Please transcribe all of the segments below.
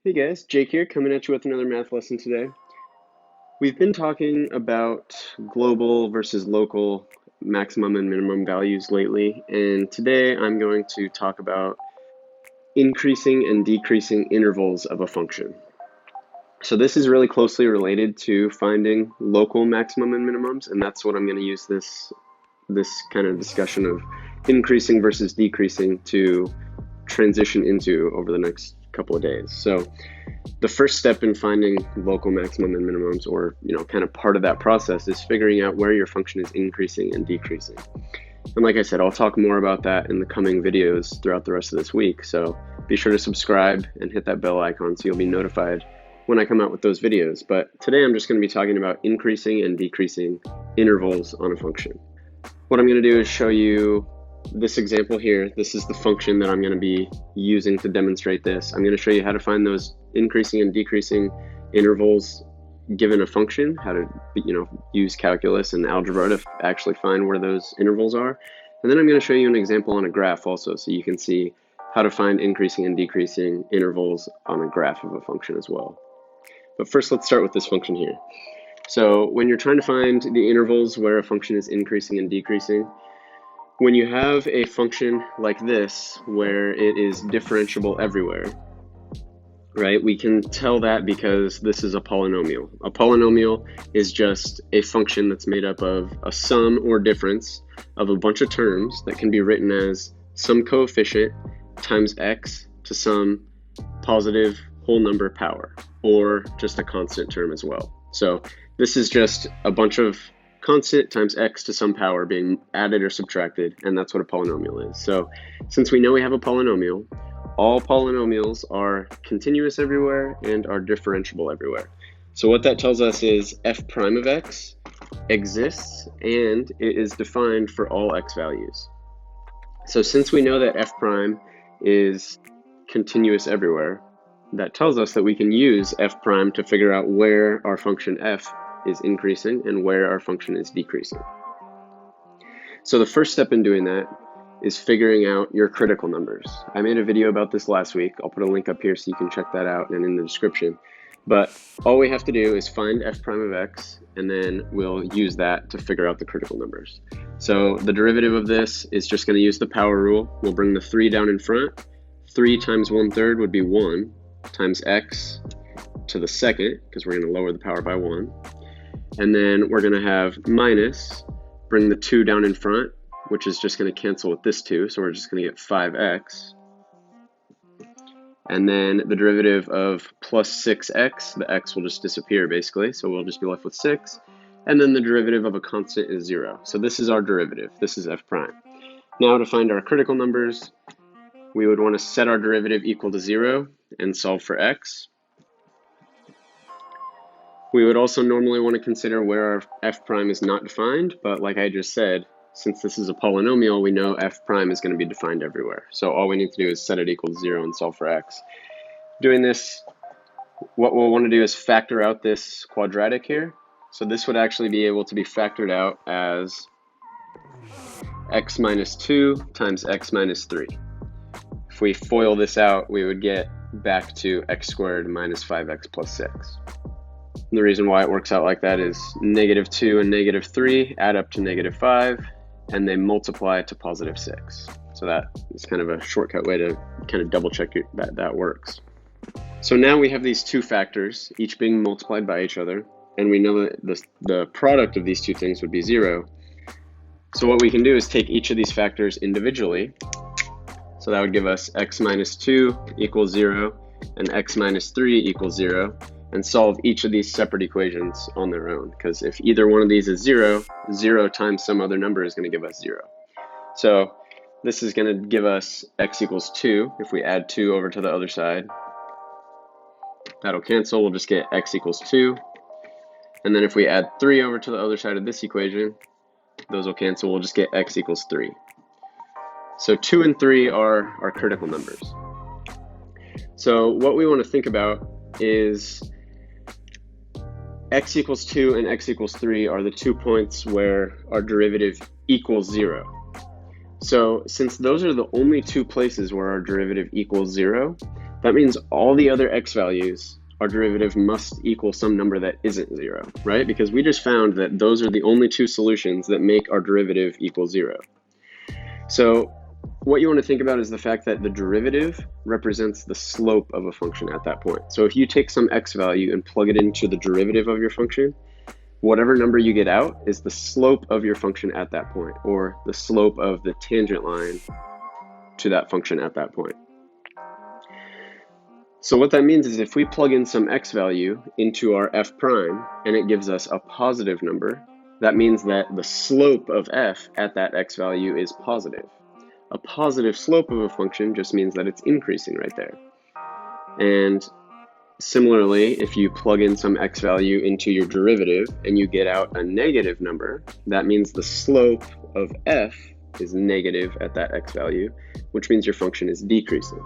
Hey guys, Jake here, coming at you with another math lesson today. We've been talking about global versus local maximum and minimum values lately, and today I'm going to talk about increasing and decreasing intervals of a function. So this is really closely related to finding local maximum and minimums, and that's what I'm going to use this kind of discussion of increasing versus decreasing to transition into over the next couple of days. So the first step in finding local maximum and minimums, or kind of part of that process, is figuring out where your function is increasing and decreasing. And like I said, I'll talk more about that in the coming videos throughout the rest of this week. So be sure to subscribe and hit that bell icon so you'll be notified when I come out with those videos. But today I'm just going to be talking about increasing and decreasing intervals on a function. What I'm going to do is show you this example here. This is the function that I'm going to be using to demonstrate this. I'm going to show you how to find those increasing and decreasing intervals given a function, how to use calculus and algebra to actually find where those intervals are. And then I'm going to show you an example on a graph also, so you can see how to find increasing and decreasing intervals on a graph of a function as well. But first, let's start with this function here. So when you're trying to find the intervals where a function is increasing and decreasing, when you have a function like this where it is differentiable everywhere, right, we can tell that because this is a polynomial. A polynomial is just a function that's made up of a sum or difference of a bunch of terms that can be written as some coefficient times x to some positive whole number power, or just a constant term as well. So this is just a bunch of constant times x to some power being added or subtracted, and that's what a polynomial is. So since we know we have a polynomial, all polynomials are continuous everywhere and are differentiable everywhere. So what that tells us is f prime of x exists and it is defined for all x values. So since we know that f prime is continuous everywhere, that tells us that we can use f prime to figure out where our function f is increasing and where our function is decreasing. So the first step in doing that is figuring out your critical numbers. I made a video about this last week. I'll put a link up here so you can check that out and in the description. But all we have to do is find f prime of x, and then we'll use that to figure out the critical numbers. So the derivative of this is just going to use the power rule. We'll bring the 3 down in front. 3 times 1/3 would be 1 times x to the second, because we're going to lower the power by 1. And then we're going to have minus, bring the 2 down in front, which is just going to cancel with this 2, so we're just going to get 5x. And then the derivative of plus 6x, the x will just disappear basically, so we'll just be left with 6. And then the derivative of a constant is 0. So this is our derivative. This is f prime. Now to find our critical numbers, we would want to set our derivative equal to 0 and solve for x. We would also normally want to consider where our f prime is not defined, but like I just said, since this is a polynomial, we know f prime is going to be defined everywhere. So all we need to do is set it equal to 0 and solve for x. Doing this, what we'll want to do is factor out this quadratic here. So this would actually be able to be factored out as x minus 2 times x minus 3. If we FOIL this out, we would get back to x squared minus 5x plus 6. And the reason why it works out like that is -2 and -3 add up to -5, and they multiply to positive 6. So that is kind of a shortcut way to kind of double check that works. So now we have these two factors, each being multiplied by each other, and we know that the product of these two things would be 0. So what we can do is take each of these factors individually. So that would give us x minus 2 equals 0 and x minus 3 equals 0. And solve each of these separate equations on their own, because if either one of these is 0, 0 times some other number is going to give us 0. So this is going to give us x equals 2. If we add 2 over to the other side, that'll cancel. We'll just get x equals 2. And then if we add 3 over to the other side of this equation, those will cancel. We'll just get x equals 3. So 2 and 3 are our critical numbers. So what we want to think about is x equals 2 and x equals 3 are the 2 points where our derivative equals 0. So since those are the only 2 places where our derivative equals 0, That means all the other x values, our derivative must equal some number that isn't 0, right? Because we just found that those are the only two solutions that make our derivative equal 0. So what you want to think about is the fact that the derivative represents the slope of a function at that point. So if you take some x value and plug it into the derivative of your function, whatever number you get out is the slope of your function at that point, or the slope of the tangent line to that function at that point. So what that means is if we plug in some x value into our f prime and it gives us a positive number, that means that the slope of f at that x value is positive. A positive slope of a function just means that it's increasing right there. And similarly, if you plug in some x value into your derivative and you get out a negative number, that means the slope of f is negative at that x value, which means your function is decreasing.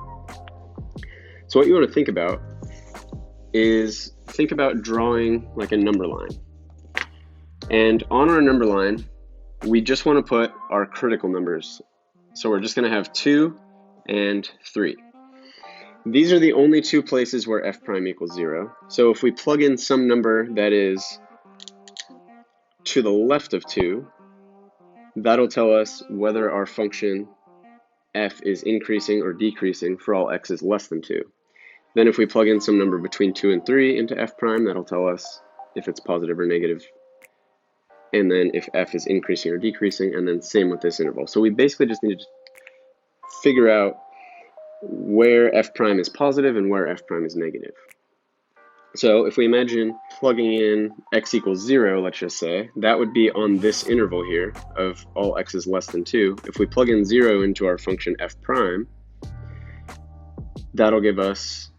So what you want to think about is drawing like a number line. And on our number line, we just want to put our critical numbers. So we're just going to have 2 and 3. These are the only two places where f prime equals 0. So if we plug in some number that is to the left of 2, that'll tell us whether our function f is increasing or decreasing for all x is less than 2. Then if we plug in some number between 2 and 3 into f prime, that'll tell us if it's positive or negative, and then if f is increasing or decreasing, and then same with this interval. So we basically just need to figure out where f prime is positive and where f prime is negative. So if we imagine plugging in x equals 0, let's just say, that would be on this interval here of all x is less than 2. If we plug in 0 into our function f prime, that'll give us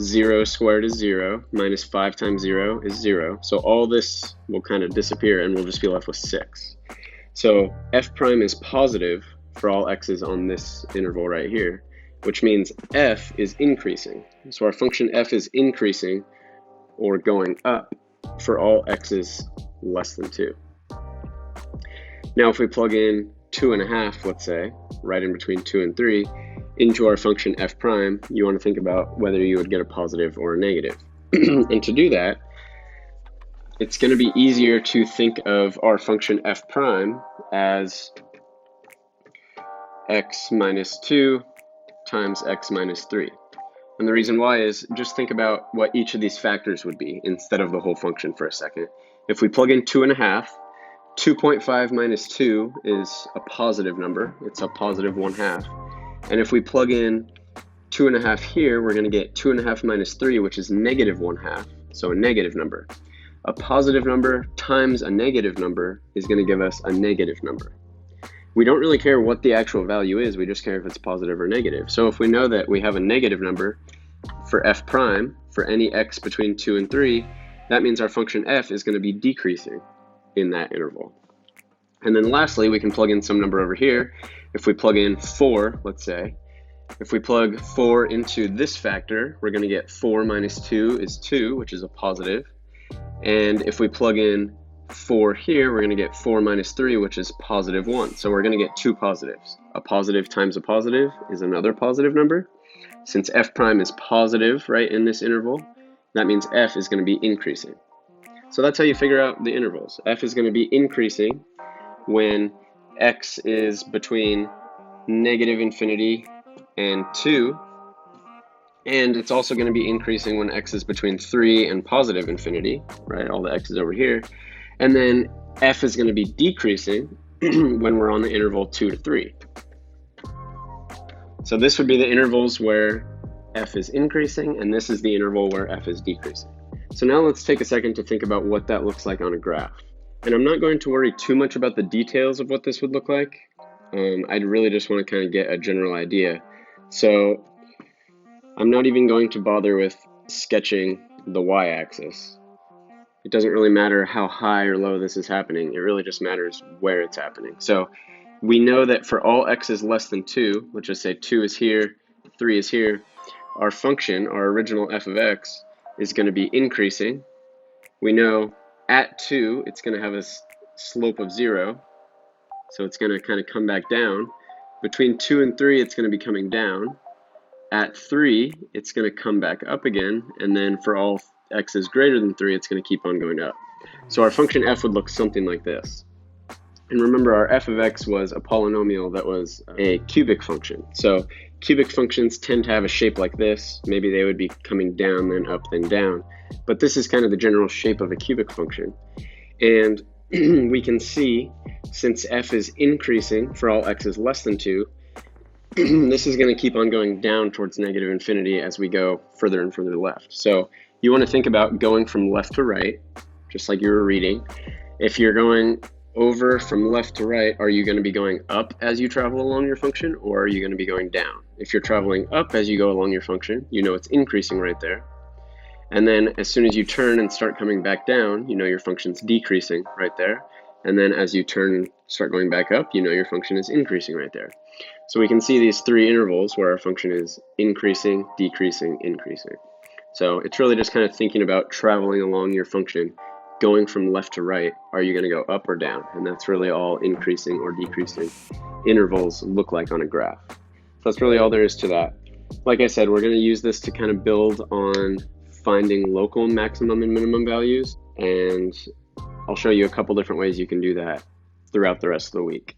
0 squared is 0, minus 5 times 0 is 0. So all this will kind of disappear and we'll just be left with 6. So f prime is positive for all x's on this interval right here, which means f is increasing. So our function f is increasing or going up for all x's less than 2. Now if we plug in 2.5, let's say, right in between 2 and 3, into our function f prime, you want to think about whether you would get a positive or a negative. And to do that, it's going to be easier to think of our function f prime as x minus 2 times x minus 3. And the reason why is just think about what each of these factors would be instead of the whole function for a second. If we plug in 2.5, 2.5 minus 2 is a positive number. It's a positive 1/2. And if we plug in 2.5 here, we're going to get 2.5 minus 3, which is negative 1/2, so a negative number. A positive number times a negative number is going to give us a negative number. We don't really care what the actual value is, we just care if it's positive or negative. So if we know that we have a negative number for f prime for any x between 2 and 3, that means our function f is going to be decreasing in that interval. And then lastly, we can plug in some number over here. If we plug in 4, let's say, if we plug 4 into this factor, we're going to get 4 minus 2 is 2, which is a positive. And if we plug in 4 here, we're going to get 4 minus 3, which is positive 1. So we're going to get two positives. A positive times a positive is another positive number. Since f prime is positive right in this interval, that means f is going to be increasing. So that's how you figure out the intervals. F is going to be increasing when x is between negative infinity and 2, and it's also going to be increasing when x is between 3 and positive infinity, right? All the x's over here. And then f is going to be decreasing when we're on the interval 2 to 3. So this would be the intervals where f is increasing, and this is the interval where f is decreasing. So now let's take a second to think about what that looks like on a graph. And I'm not going to worry too much about the details of what this would look like. I really just want to kind of get a general idea. So I'm not even going to bother with sketching the y-axis. It doesn't really matter how high or low this is happening. It really just matters where it's happening. So we know that for all x's less than 2, let's just say 2 is here, 3 is here, our function, our original f of x, is going to be increasing. We know at 2, it's going to have a slope of 0, so it's going to kind of come back down. Between 2 and 3, it's going to be coming down. at 3, it's going to come back up again, and then for all x is greater than 3, it's going to keep on going up. So our function f would look something like this. And remember, our f of x was a polynomial that was a cubic function. So cubic functions tend to have a shape like this. Maybe they would be coming down, then up, then down. But this is kind of the general shape of a cubic function. And we can see, since f is increasing for all x is less than 2, this is going to keep on going down towards negative infinity as we go further and further left. So you want to think about going from left to right, just like you were reading. If you're going over from left to right, are you going to be going up as you travel along your function, or are you going to be going down? If you're traveling up as you go along your function, you know it's increasing right there. And then as soon as you turn and start coming back down, you know your function's decreasing right there. And then as you turn and start going back up, you know your function is increasing right there. So we can see these 3 intervals where our function is increasing, decreasing, increasing. So it's really just kind of thinking about traveling along your function, going from left to right. Are you going to go up or down? And that's really all increasing or decreasing intervals look like on a graph. So that's really all there is to that. Like I said, we're going to use this to kind of build on finding local maximum and minimum values, and I'll show you a couple different ways you can do that throughout the rest of the week.